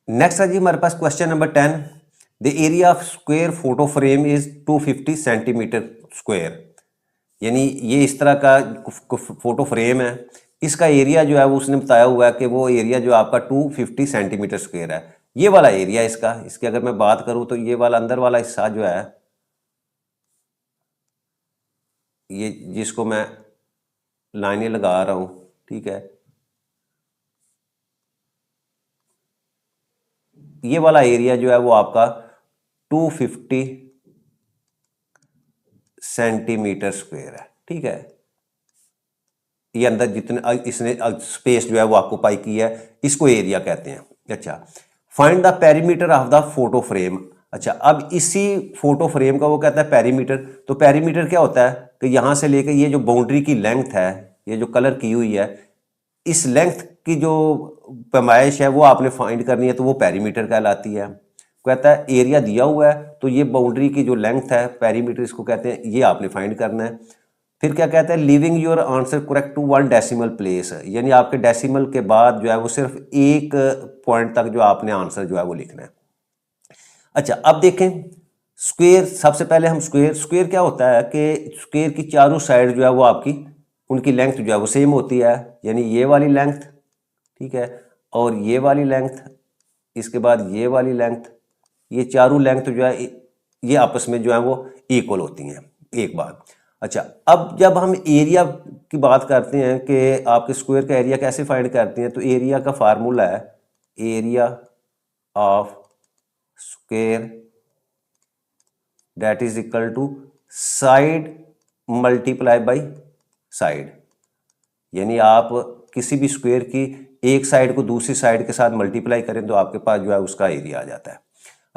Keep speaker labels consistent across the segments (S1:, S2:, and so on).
S1: Next है जी हमारे पास question number 10। The area of square photo frame is 250 centimetre square. यानी ये इस तरह का फोटो फ्रेम है, इसका एरिया जो है वो उसने बताया हुआ है कि वो एरिया जो आपका 250 सेंटीमीटर स्क्वायर है। ये वाला एरिया इसका, इसकी अगर मैं बात करूं तो ये वाला अंदर वाला हिस्सा जो है, ये जिसको मैं लाइनें लगा रहा हूं, ठीक है, ये वाला एरिया जो है वो आपका 250 सेंटीमीटर स्क्वायर है। ठीक है, ये अंदर जितने इसने स्पेस जो है वो ऑक्यूपाई की है, इसको एरिया कहते हैं। अच्छा, find the perimeter of the photo frame. अच्छा, अब इसी फोटो फ्रेम का वो कहता है पेरीमीटर। तो पेरीमीटर क्या होता है कि यहां से लेकर ये जो बाउंड्री की लेंथ है, ये जो कलर की हुई है, इस लेंथ की जो पैमाइश है वो आपने फाइंड करनी है, तो वो पेरीमीटर कहलाती है। कहता है एरिया दिया हुआ है तो ये बाउंड्री की जो लेंथ है, पेरीमीटर इसको कहते हैं, ये आपने फाइंड करना है। फिर क्या कहता है, leaving your answer correct to 1 decimal place, यानी आपके डेसिमल के बाद जो है वो सिर्फ एक पॉइंट तक जो आपने आंसर जो है वो लिखना है। अच्छा, अब देखें स्क्वायर। सबसे पहले हम स्क्वायर, स्क्वायर क्या होता है कि स्क्वायर की चारों साइड जो है वो आपकी, उनकी लेंथ जो है वो सेम होती है, यानी ये वाली लेंथ, ठीक है, और ये वाली लेंथ, इसके बाद ये वाली लेंथ, ये चारों लेंथ जो है ये आपस में जो है वो इक्वल होती हैं। एक बात। अच्छा, अब जब हम एरिया की बात करते हैं कि आपके स्क्वायर का एरिया कैसे फाइंड करते हैं, तो एरिया का फार्मूला है area of square that is equal to side multiply by side. यानी आप किसी भी स्क्वायर की एक साइड को दूसरी साइड के साथ मल्टीप्लाई करें तो आपके पास जो है उसका एरिया आ जाता है।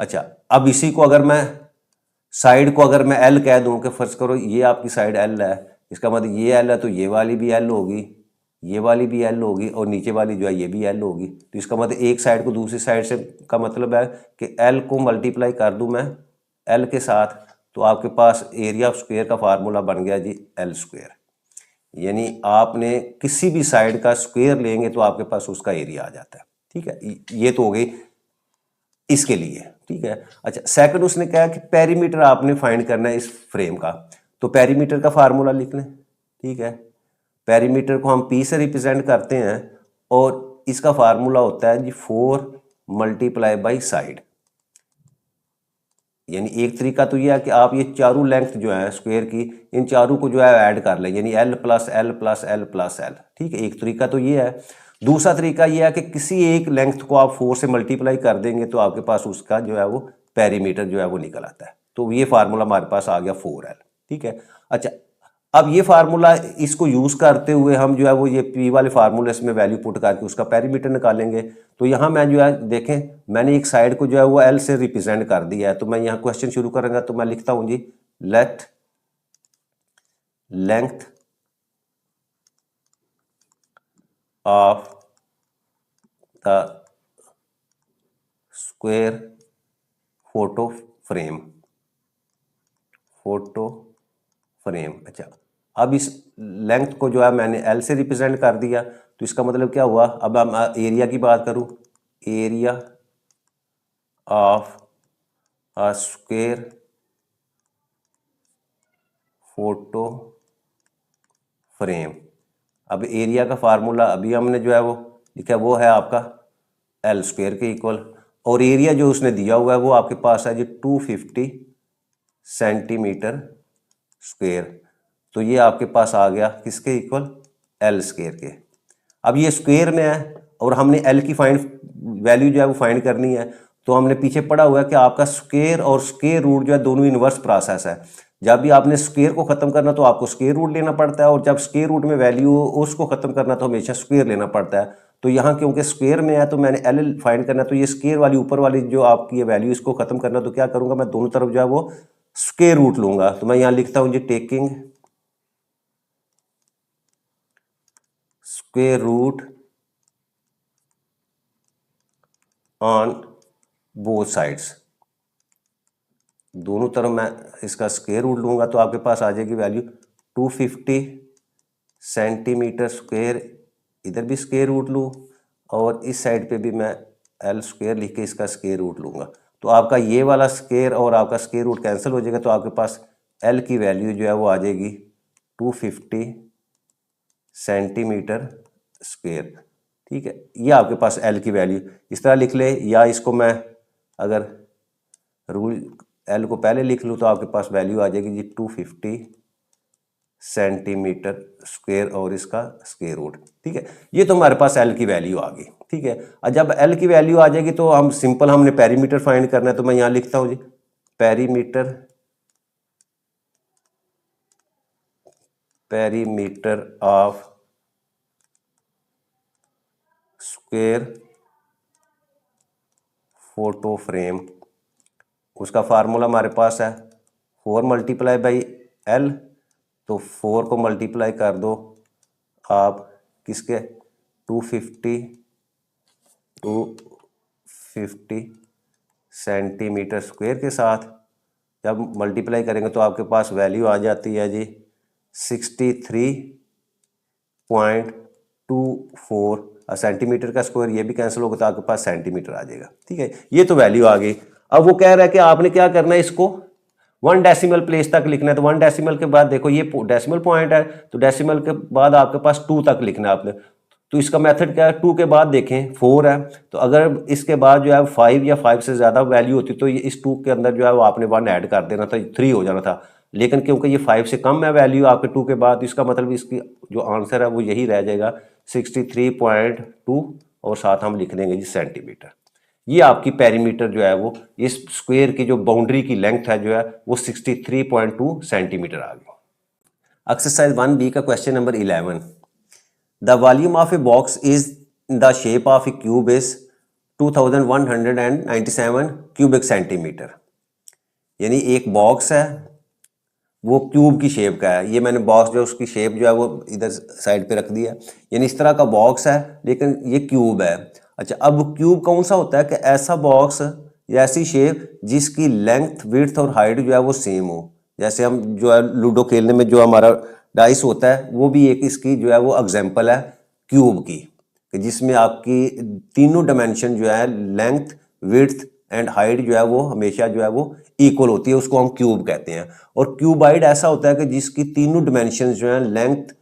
S1: अच्छा, अब इसी को अगर मैं साइड को अगर मैं एल कह दूं कि फर्ज करो ये आपकी साइड एल है, इसका मतलब ये एल है तो ये वाली भी एल होगी, ये वाली भी एल होगी, और नीचे वाली जो है ये भी एल होगी। तो इसका मतलब एक साइड को दूसरी साइड से का मतलब है कि एल को मल्टीप्लाई कर दूं मैं एल के साथ, तो आपके पास एरिया ऑफ स्क्वायर का फार्मूला बन गया जी एल स्क्वायर। यानी आपने किसी भी साइड का स्क्वायर लेंगे तो आपके पास उसका एरिया आ जाता है। ठीक है, ये तो हो गई इसके लिए। ठीक है, अच्छा, सेकंड उसने कहा कि पेरीमीटर आपने फाइंड करना है इस फ्रेम का, तो पेरीमीटर का फार्मूला लिख लें। ठीक है, पेरीमीटर को हम पी से रिप्रेजेंट करते हैं और इसका फार्मूला होता है जी 4 मल्टीप्लाई बाई साइड। यानी एक तरीका तो यह है कि आप ये चारों लेंथ जो है स्क्वायर की, इन चारों को जो है ऐड कर लें, यानी L plus L plus L plus L. ठीक है, एक तरीका तो ये है। दूसरा तरीका यह है कि किसी एक लेंथ को आप 4 से मल्टीप्लाई कर देंगे तो आपके पास उसका जो है वो पेरीमीटर जो है वो निकल आता है। तो ये फार्मूला हमारे पास आ गया 4L। ठीक है, अच्छा, अब ये फार्मूला इसको यूज करते हुए हम जो है वो ये पी वाले फार्मूले में वैल्यू पुट करके उसका पेरीमीटर निकालेंगे। तो यहाँ मैं जो है देखें, मैंने एक साइड को जो है वो एल से रिप्रेजेंट कर दिया है, तो मैं यहाँ क्वेश्चन शुरू करूंगा तो मैं लिखता हूं जी let length of the square photo frame, photo frame. अच्छा, अब इस लेंथ को जो है मैंने एल से रिप्रेजेंट कर दिया, तो इसका मतलब क्या हुआ, अब हम एरिया की बात करूं, area of a square photo frame. अब एरिया का फार्मूला अभी हमने जो है वो लिखा, वो है आपका एल स्क्वायर के इक्वल, और एरिया जो उसने दिया हुआ है वो आपके पास है जी 250 सेंटीमीटर स्क्वायर। तो ये आपके पास आ गया किसके इक्वल, एल स्क्वायर के। अब ये स्क्वायर में है और हमने एल की फाइंड वैल्यू जो है वो फाइंड करनी है, तो हमने पीछे पढ़ा हुआ है कि आपका स्क्वायर और स्क्वायर रूट जो है दोनों इनवर्स प्रोसेस है। जब भी आपने स्क्वायर को खत्म करना तो आपको स्क्वायर रूट लेना पड़ता है, और जब स्क्वायर रूट में वैल्यू उसको खत्म करना तो हमेशा स्क्वायर लेना पड़ता है। तो यहाँ क्योंकि स्क्वायर में है तो मैंने एल फाइंड करना, तो ये स्क्वायर वाली ऊपर वाली जो आपकी ये वैल्यू इसको खत्म करना, तो क्या करूंगा मैं दोनों तरफ जो है वो स्क्वायर रूट लूंगा। तो मैं यहाँ लिखता हूँ जी taking square root on both sides, दोनों तरफ मैं इसका स्क्वायर रूट लूंगा तो आपके पास आ जाएगी वैल्यू 250 सेंटीमीटर स्क्वायर। इधर भी स्क्वायर रूट लूँ और इस साइड पे भी मैं एल स्क्वायर लिख के इसका स्क्वायर रूट लूँगा तो आपका ये वाला स्क्वायर और आपका स्क्वायर रूट कैंसिल हो जाएगा, तो आपके पास एल की वैल्यू जो है वो आ जाएगी 250 सेंटीमीटर स्क्वायर। ठीक है, ये आपके पास एल की वैल्यू इस तरह लिख ले, या इसको मैं अगर रूल एल को पहले लिख लूँ तो आपके पास वैल्यू आ जाएगी जी 250 सेंटीमीटर स्क्वायर और इसका स्क्वायर रूट। ठीक है, ये तो हमारे पास एल की वैल्यू आ गई। ठीक है, और जब एल की वैल्यू आ जाएगी तो हम सिंपल हमने पेरीमीटर फाइंड करना है, तो मैं यहाँ लिखता हूँ जी perimeter of square photo frame, उसका फार्मूला हमारे पास है 4 मल्टीप्लाई बाई एल, तो 4 को मल्टीप्लाई कर दो आप किसके 250 सेंटीमीटर स्क्वायर के साथ, जब मल्टीप्लाई करेंगे तो आपके पास वैल्यू आ जाती है जी 63.24 सेंटीमीटर का स्क्वायर, ये भी कैंसिल होगा तो आपके पास सेंटीमीटर आ जाएगा। ठीक है, ये तो वैल्यू आ गई। अब वो कह रहा है कि आपने क्या करना है, इसको 1 डेसिमल प्लेस तक लिखना है, तो 1 डेसिमल के बाद देखो ये डेसिमल पॉइंट है, तो डेसिमल के बाद आपके पास 2 तक लिखना है आपने। तो इसका मेथड क्या है, 2 के बाद देखें 4 है, तो अगर इसके बाद जो है 5 या 5 से ज़्यादा वैल्यू होती तो ये इस 2 के अंदर जो है वो आपने 1 ऐड कर देना था, 3 हो जाना था। लेकिन क्योंकि ये 5 से कम है वैल्यू आपके 2 के बाद, इसका मतलब इसकी जो आंसर है वो यही रह जाएगा 63.2 और साथ हम लिख देंगे जी सेंटीमीटर। ये आपकी पेरीमीटर जो है वो इस स्क्वायर की जो बाउंड्री की लेंथ है जो है वो 63.2 सेंटीमीटर आ गई। एक्सरसाइज 1B का question number 11, the volume of a box is the shape of A cube is 2197 cubic centimetre. यानी एक बॉक्स है वो क्यूब की शेप का है, ये मैंने बॉक्स जो उसकी शेप जो है वो इधर साइड पे रख दिया, यानी इस तरह का बॉक्स है लेकिन ये क्यूब है। अच्छा, अब क्यूब कौन सा होता है कि ऐसा बॉक्स या ऐसी शेप जिसकी लेंथ विड्थ और हाइट जो है वो सेम हो। जैसे हम जो है लूडो खेलने में जो हमारा डाइस होता है वो भी एक इसकी जो है वो एग्जाम्पल है क्यूब की, जिसमें आपकी तीनों डायमेंशन जो है लेंथ विड्थ एंड हाइट जो है वो हमेशा जो है वो इक्वल होती है, उसको हम क्यूब कहते हैं। और क्यूबाइड ऐसा होता है कि जिसकी तीनों डायमेंशन जो है लेंथ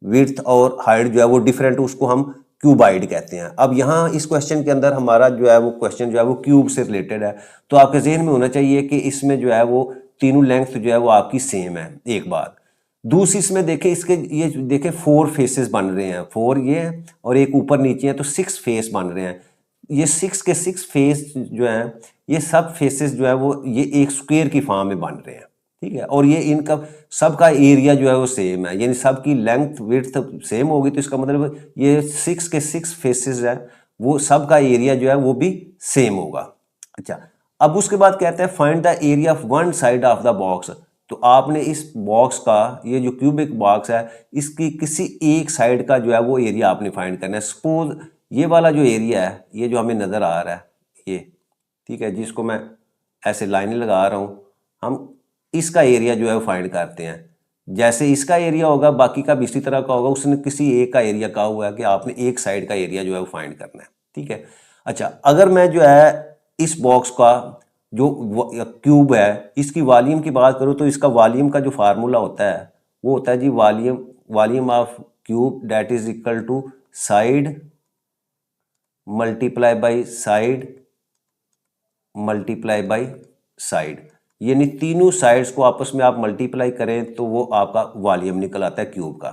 S1: विड्थ और हाइट जो है वो डिफरेंट, उसको हम क्यूबाइड कहते हैं। अब यहाँ इस क्वेश्चन के अंदर हमारा जो है वो क्वेश्चन जो है वो क्यूब से रिलेटेड है, तो आपके जहन में होना चाहिए कि इसमें जो है वो तीनों लेंथ जो है वो आपकी सेम है। एक बात दूसरी इसमें देखें, इसके ये देखें 4 फेसेस बन रहे हैं, 4 ये है और एक ऊपर नीचे है, तो 6 फेस बन रहे हैं। ये 6 के 6 फेस जो हैं ये सब फेसेस जो है वो ये एक स्क्वायर की फॉर्म में बन रहे हैं। ठीक है, और ये इनका सबका एरिया जो है वो सेम है, यानी सबकी लेंथ विड्थ सेम होगी, तो इसका मतलब ये 6 के 6 फेसेस है वो सबका एरिया जो है वो भी सेम होगा। अच्छा, अब उसके बाद कहते हैं find the area of one side of the box. तो आपने इस बॉक्स का, ये जो क्यूबिक बॉक्स है, इसकी किसी एक साइड का जो है वो एरिया आपने फाइंड करना है। सपोज ये वाला जो एरिया है, ये जो हमें नज़र आ रहा है ये, ठीक है, जिसको मैं ऐसे लाइन लगा रहा हूँ, हम इसका एरिया जो है वो फाइंड करते हैं। जैसे इसका एरिया होगा बाकी का भी इसी तरह का होगा, उसने किसी एक का एरिया कहा हुआ है कि आपने एक साइड का एरिया जो है वो फाइंड करना है। ठीक है, अच्छा, अगर मैं जो है इस बॉक्स का जो क्यूब है इसकी वॉल्यूम की बात करूँ, तो इसका वॉल्यूम का जो फार्मूला होता है वो होता है जी volume of cube that is equal to side multiply by side multiply by side, यानी तीनों साइड्स को आपस में आप मल्टीप्लाई करें तो वो आपका वॉल्यूम निकल आता है क्यूब का।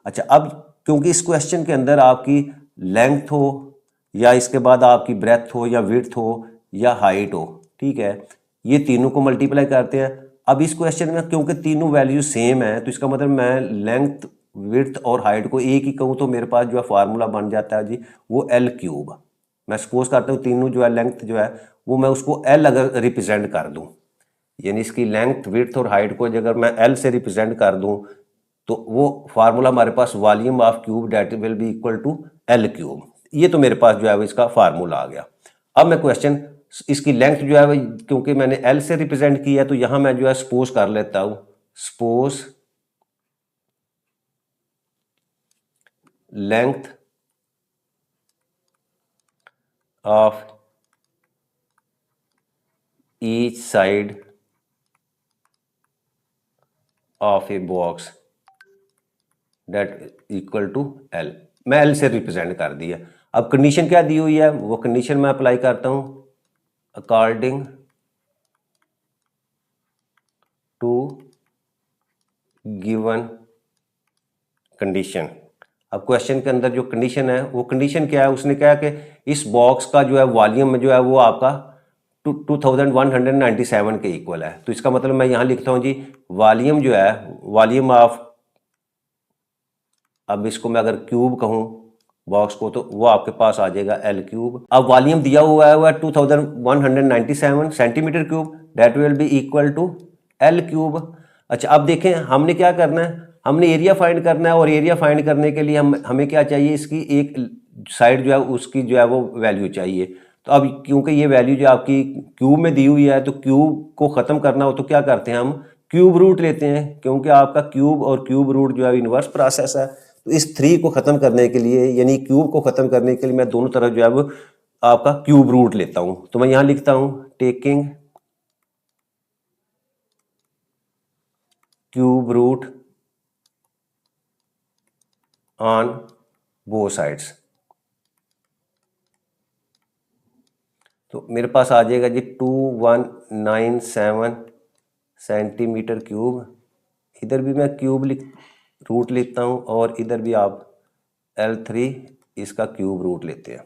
S1: अच्छा, अब क्योंकि इस क्वेश्चन के अंदर आपकी लेंथ हो या इसके बाद आपकी ब्रेथ हो या विड्थ हो या हाइट हो, ठीक है, ये तीनों को मल्टीप्लाई करते हैं। अब इस क्वेश्चन में क्योंकि तीनों वैल्यू सेम है, तो इसका मतलब मैं लेंथ विड्थ और हाइट को एक ही कहूँ तो मेरे पास जो है फार्मूला बन जाता है जी वो एल क्यूब। मैं सपोज करता हूँ तीनों जो है लेंथ जो है वो मैं उसको एल अगर रिप्रेजेंट कर दूँ, यानी इसकी लेंथ विड्थ और हाइट को अगर मैं एल से रिप्रेजेंट कर दूँ तो वो फार्मूला हमारे पास volume of cube that will be equal to L cube. ये तो मेरे पास जो है इसका फार्मूला आ गया। अब मैं क्वेश्चन इसकी लेंथ जो है क्योंकि मैंने एल से रिप्रेजेंट किया है तो यहां मैं जो है सपोज कर लेता हूं, suppose length of each side of a box that equal to L, मैं एल से रिप्रेजेंट कर दिया। अब कंडीशन क्या दी हुई है, वो कंडीशन मैं अप्लाई करता हूं, अकॉर्डिंग टू गिवन कंडीशन। अब क्वेश्चन के अंदर जो कंडीशन है वो कंडीशन क्या है, उसने कहा कि इस बॉक्स का जो है वॉल्यूम जो है वो आपका 2197 के इक्वल है। तो इसका मतलब मैं यहाँ लिखता हूँ जी वॉल्यूम जो है, वॉल्यूम ऑफ, अब इसको मैं अगर क्यूब कहूँ बॉक्स को तो वो आपके पास आ जाएगा एल क्यूब। अब वॉल्यूम दिया हुआ है 2197 centimetre cube, that will be equal to L cube. अच्छा अब देखें हमने क्या करना है, हमने एरिया फाइंड करना है और एरिया फाइंड करने के लिए हमें क्या चाहिए, इसकी एक साइड जो है उसकी जो है वो वैल्यू चाहिए। तो अब क्योंकि ये वैल्यू जो आपकी क्यूब में दी हुई है तो क्यूब को ख़त्म करना हो तो क्या करते हैं, हम क्यूब रूट लेते हैं, क्योंकि आपका क्यूब और क्यूब रूट जो है इन्वर्स प्रोसेस है। तो इस 3 को ख़त्म करने के लिए, यानी क्यूब को ख़त्म करने के लिए मैं दोनों तरफ जो है वो आपका क्यूब रूट लेता हूं। तो मैं यहां लिखता हूं taking cube root on both sides. तो मेरे पास आ जाएगा जी 2197 सेंटीमीटर क्यूब। इधर भी मैं क्यूब रूट लेता हूं और इधर भी आप L3 इसका क्यूब रूट लेते हैं।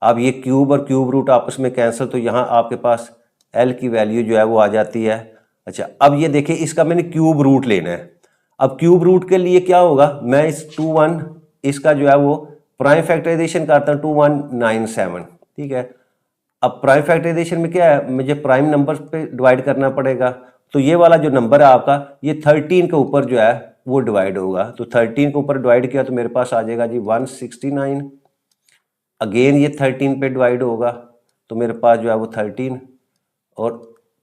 S1: अब ये क्यूब और क्यूब रूट आपस में कैंसिल, तो यहाँ आपके पास L की वैल्यू जो है वो आ जाती है। अच्छा अब ये देखिए इसका मैंने क्यूब रूट लेना है। अब क्यूब रूट के लिए क्या होगा, मैं इस 21 इसका जो है वो प्राइम फैक्टराइजेशन करता हूँ 2197, ठीक है। अब प्राइम फैक्टराइजेशन में क्या है, मुझे प्राइम नंबर पे डिवाइड करना पड़ेगा। तो ये वाला जो नंबर है आपका ये 13 के ऊपर जो है वो डिवाइड होगा। तो 13 के ऊपर डिवाइड किया तो मेरे पास आ जाएगा जी 169। अगेन ये 13 पे डिवाइड होगा तो मेरे पास जो है वो 13, और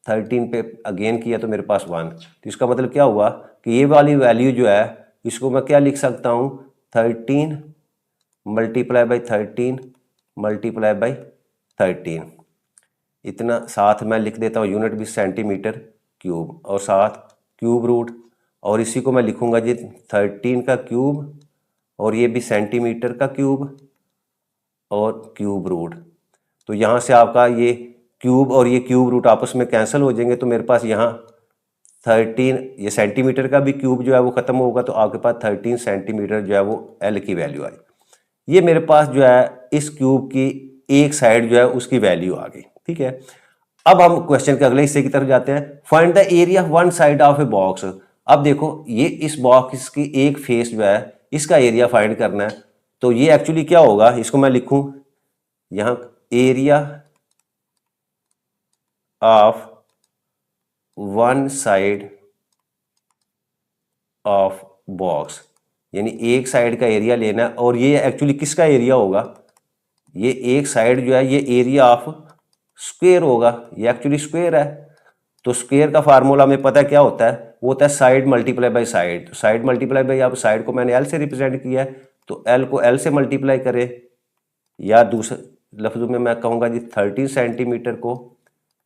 S1: 13 पे अगेन किया तो मेरे पास 1। तो इसका मतलब क्या हुआ कि ये वाली वैल्यू जो है इसको मैं क्या लिख सकता हूँ, 13 मल्टीप्लाई बाई 13 मल्टीप्लाई बाई 13, इतना साथ मैं लिख देता हूँ, यूनिट भी सेंटीमीटर क्यूब और साथ क्यूब रूट, और इसी को मैं लिखूंगा जी 13 का क्यूब और ये भी सेंटीमीटर का क्यूब और क्यूब रूट। तो यहाँ से आपका ये क्यूब और ये क्यूब रूट आपस में कैंसिल हो जाएंगे, तो मेरे पास यहाँ 13, ये सेंटीमीटर का भी क्यूब जो है वो ख़त्म होगा, तो आपके पास 13 सेंटीमीटर जो है वो एल की वैल्यू आई। ये मेरे पास जो है इस क्यूब की एक साइड जो है उसकी वैल्यू आ गई, ठीक है। अब हम क्वेश्चन के अगले हिस्से की तरफ जाते हैं, find the area one side of a box. अब देखो ये इस बॉक्स की एक फेस जो है इसका एरिया फाइंड करना है। तो ये एक्चुअली क्या होगा, इसको मैं लिखूं यहां area of one side of box, यानी एक साइड का एरिया लेना है। और ये एक्चुअली किसका एरिया होगा, ये एक साइड जो है ये एरिया ऑफ स्क्वायर होगा, ये एक्चुअली स्क्वायर है। तो स्क्वायर का फार्मूला हमें पता है क्या होता है, वो होता है साइड मल्टीप्लाई बाई साइड। तो साइड मल्टीप्लाई बाई, अब साइड को मैंने एल से रिप्रेजेंट किया है तो एल को एल से मल्टीप्लाई करें, या दूसरे लफ्जों में मैं कहूँगा जी 13 सेंटीमीटर को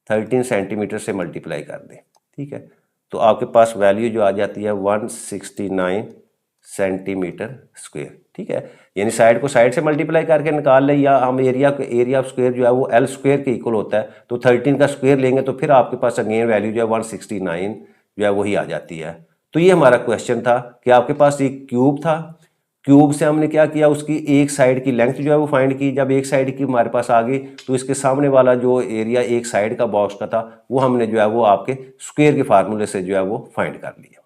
S1: 13 सेंटीमीटर से मल्टीप्लाई कर दें, ठीक है। तो आपके पास वैल्यू जो आ जाती है 169 सेंटीमीटर स्क्वायर, ठीक है। यानी साइड को साइड से मल्टीप्लाई करके निकाल लें, या हम एरिया ऑफ स्क्वायर जो है वो एल स्क्वायर के इक्वल होता है, तो 13 का स्क्वायर लेंगे तो फिर आपके पास अगेन वैल्यू जो है 169 जो है वही आ जाती है। तो ये हमारा क्वेश्चन था कि आपके पास एक क्यूब था, क्यूब से हमने क्या किया, उसकी एक साइड की लेंथ जो है वो फाइंड की। जब एक साइड की हमारे पास आ गई तो इसके सामने वाला जो एरिया एक साइड का बॉक्स का था वो हमने जो है वो आपके स्क्वायर के फार्मूले से जो है वो फाइंड कर लिया।